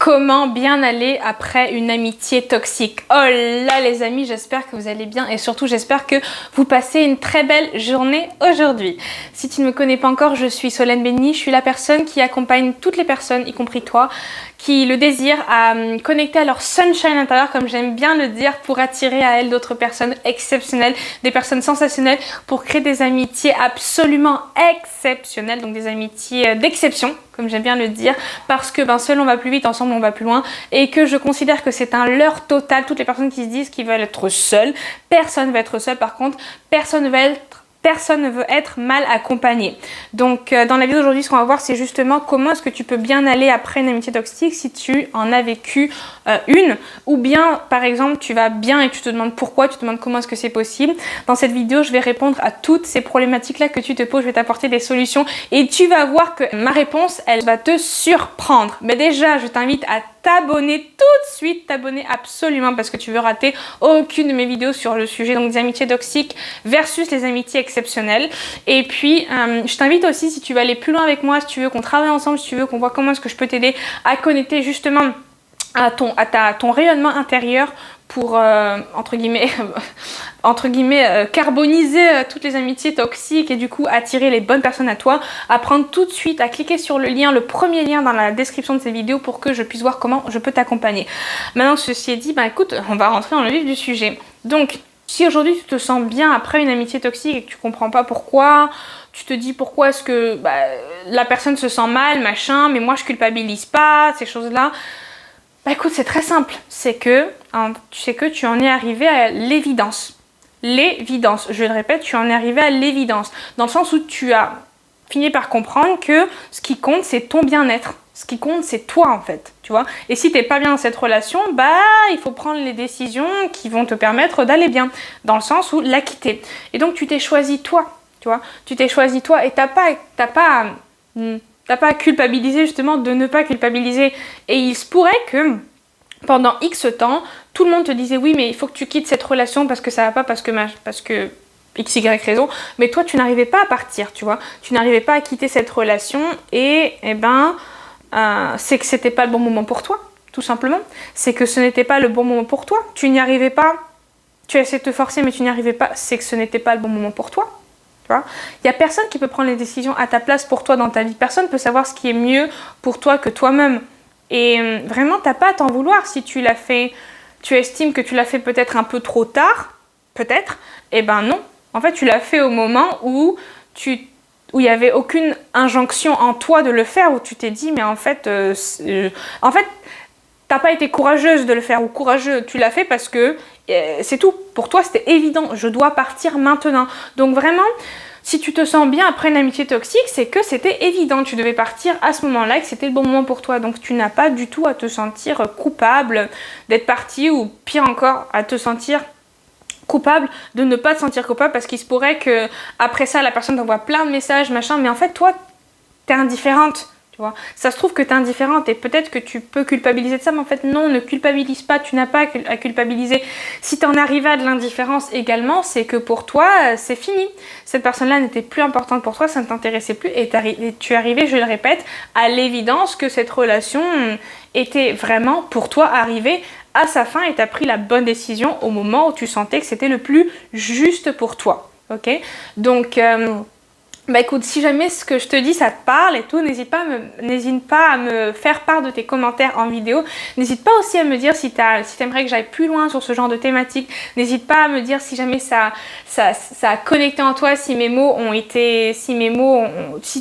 Comment bien aller après une amitié toxique? Oh là les amis, j'espère que vous allez bien et surtout j'espère que vous passez une très belle journée aujourd'hui. Si tu ne me connais pas encore, je suis Solène Béni, je suis la personne qui accompagne toutes les personnes, y compris toi, qui le désirent à connecter à leur sunshine intérieur, comme j'aime bien le dire, pour attirer à elles d'autres personnes exceptionnelles, des personnes sensationnelles, pour créer des amitiés absolument exceptionnelles, donc des amitiés d'exception, comme j'aime bien le dire, parce que seul on va plus vite, ensemble on va plus loin, et que je considère que c'est un leurre total. Toutes les personnes qui se disent qu'ils veulent être seules, personne ne veut être seul, par contre, personne ne veut être mal accompagné. Donc dans la vidéo d'aujourd'hui, ce qu'on va voir, c'est justement comment est-ce que tu peux bien aller après une amitié toxique si tu en as vécu une, ou bien par exemple tu vas bien et tu te demandes pourquoi, tu te demandes comment est-ce que c'est possible. Dans cette vidéo, je vais répondre à toutes ces problématiques-là que tu te poses, je vais t'apporter des solutions et tu vas voir que ma réponse, elle va te surprendre. Mais déjà, je t'invite à t'abonner tout de suite, t'abonner absolument parce que tu veux rater aucune de mes vidéos sur le sujet, donc des amitiés toxiques versus les amitiés exceptionnelles. Et puis, je t'invite aussi, si tu veux aller plus loin avec moi, si tu veux qu'on travaille ensemble, si tu veux qu'on voit comment est-ce que je peux t'aider à connecter justement à ton rayonnement intérieur pour, entre guillemets, carboniser toutes les amitiés toxiques et du coup attirer les bonnes personnes à toi, à prendre tout de suite, à cliquer sur le lien, le premier lien dans la description de cette vidéo pour que je puisse voir comment je peux t'accompagner. Maintenant, ceci est dit, écoute, on va rentrer dans le vif du sujet. Donc, si aujourd'hui tu te sens bien après une amitié toxique et que tu comprends pas pourquoi, tu te dis pourquoi est-ce que la personne se sent mal, machin, mais moi je culpabilise pas, ces choses-là. Écoute, c'est très simple, c'est que tu en es arrivé à l'évidence. L'évidence, je le répète, tu en es arrivé à l'évidence. Dans le sens où tu as fini par comprendre que ce qui compte, c'est ton bien-être. Ce qui compte, c'est toi en fait, tu vois. Et si t'es pas bien dans cette relation, il faut prendre les décisions qui vont te permettre d'aller bien. Dans le sens où la quitter. Et donc tu t'es choisi toi, tu vois. Tu t'es choisi toi et t'as pas à culpabiliser justement de ne pas culpabiliser. Et il se pourrait que pendant X temps, tout le monde te disait oui mais il faut que tu quittes cette relation parce que ça va pas, parce que XY raison, mais toi tu n'arrivais pas à partir, tu vois. Tu n'arrivais pas à quitter cette relation et c'est que c'était pas le bon moment pour toi, tout simplement. C'est que ce n'était pas le bon moment pour toi. Tu n'y arrivais pas, tu as essayé de te forcer mais tu n'y arrivais pas, c'est que ce n'était pas le bon moment pour toi. Il n'y a personne qui peut prendre les décisions à ta place pour toi dans ta vie. Personne ne peut savoir ce qui est mieux pour toi que toi-même. Et vraiment, tu n'as pas à t'en vouloir si tu l'as fait, tu estimes que tu l'as fait peut-être un peu trop tard, peut-être. Non. En fait, tu l'as fait au moment où il n'y avait aucune injonction en toi de le faire, où tu t'es dit, mais en fait, t'as pas été courageuse de le faire ou courageux, tu l'as fait parce que c'est tout. Pour toi, c'était évident, je dois partir maintenant. Donc vraiment, si tu te sens bien après une amitié toxique, c'est que c'était évident, tu devais partir à ce moment-là, que c'était le bon moment pour toi. Donc tu n'as pas du tout à te sentir coupable d'être parti ou pire encore, à te sentir coupable de ne pas te sentir coupable parce qu'il se pourrait que après ça, la personne t'envoie plein de messages, machin, mais en fait, toi, t'es indifférente. Tu vois, ça se trouve que tu es indifférente et peut-être que tu peux culpabiliser de ça, mais en fait non, ne culpabilise pas, tu n'as pas à culpabiliser. Si tu en arrives à de l'indifférence également, c'est que pour toi, c'est fini. Cette personne-là n'était plus importante pour toi, ça ne t'intéressait plus et tu es arrivé, je le répète, à l'évidence que cette relation était vraiment pour toi arrivée à sa fin et tu as pris la bonne décision au moment où tu sentais que c'était le plus juste pour toi. Ok ? Donc écoute, si jamais ce que je te dis ça te parle et tout, n'hésite pas à me faire part de tes commentaires en vidéo. N'hésite pas aussi à me dire si t'aimerais que j'aille plus loin sur ce genre de thématique. N'hésite pas à me dire si jamais ça a connecté en toi, si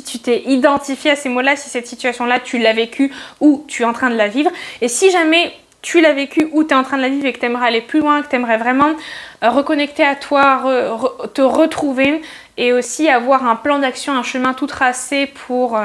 tu t'es identifié à ces mots-là, si cette situation-là tu l'as vécue ou tu es en train de la vivre. Et si jamais tu l'as vécu ou tu es en train de la vivre et que tu aimerais aller plus loin, que tu aimerais vraiment reconnecter à toi, te retrouver et aussi avoir un plan d'action, un chemin tout tracé pour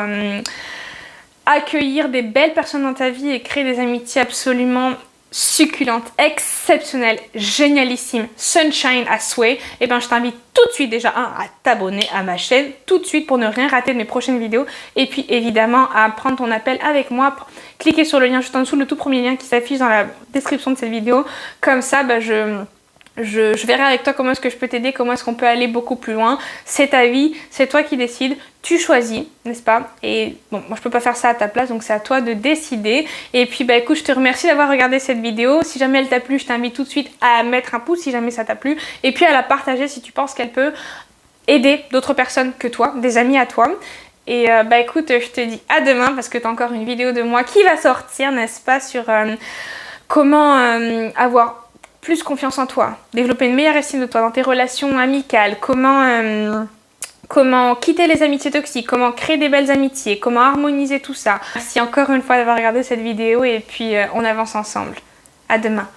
accueillir des belles personnes dans ta vie et créer des amitiés absolument succulentes, exceptionnelles, génialissimes, sunshine à souhait, je t'invite tout de suite déjà à t'abonner à ma chaîne tout de suite pour ne rien rater de mes prochaines vidéos et puis évidemment à prendre ton appel avec moi. Cliquez sur le lien juste en dessous, le tout premier lien qui s'affiche dans la description de cette vidéo. Comme ça, je verrai avec toi comment est-ce que je peux t'aider, comment est-ce qu'on peut aller beaucoup plus loin. C'est ta vie, c'est toi qui décides. tu choisis, n'est-ce pas? Et bon, moi je peux pas faire ça à ta place, donc c'est à toi de décider. Et puis bah écoute, je te remercie d'avoir regardé cette vidéo. Si jamais elle t'a plu, je t'invite tout de suite à mettre un pouce si jamais ça t'a plu. Et puis à la partager si tu penses qu'elle peut aider d'autres personnes que toi, des amis à toi. Et bah écoute, je te dis à demain parce que tu as encore une vidéo de moi qui va sortir, n'est-ce pas, sur comment avoir plus confiance en toi, développer une meilleure estime de toi dans tes relations amicales, comment quitter les amitiés toxiques, comment créer des belles amitiés, comment harmoniser tout ça. Merci encore une fois d'avoir regardé cette vidéo et puis on avance ensemble. À demain.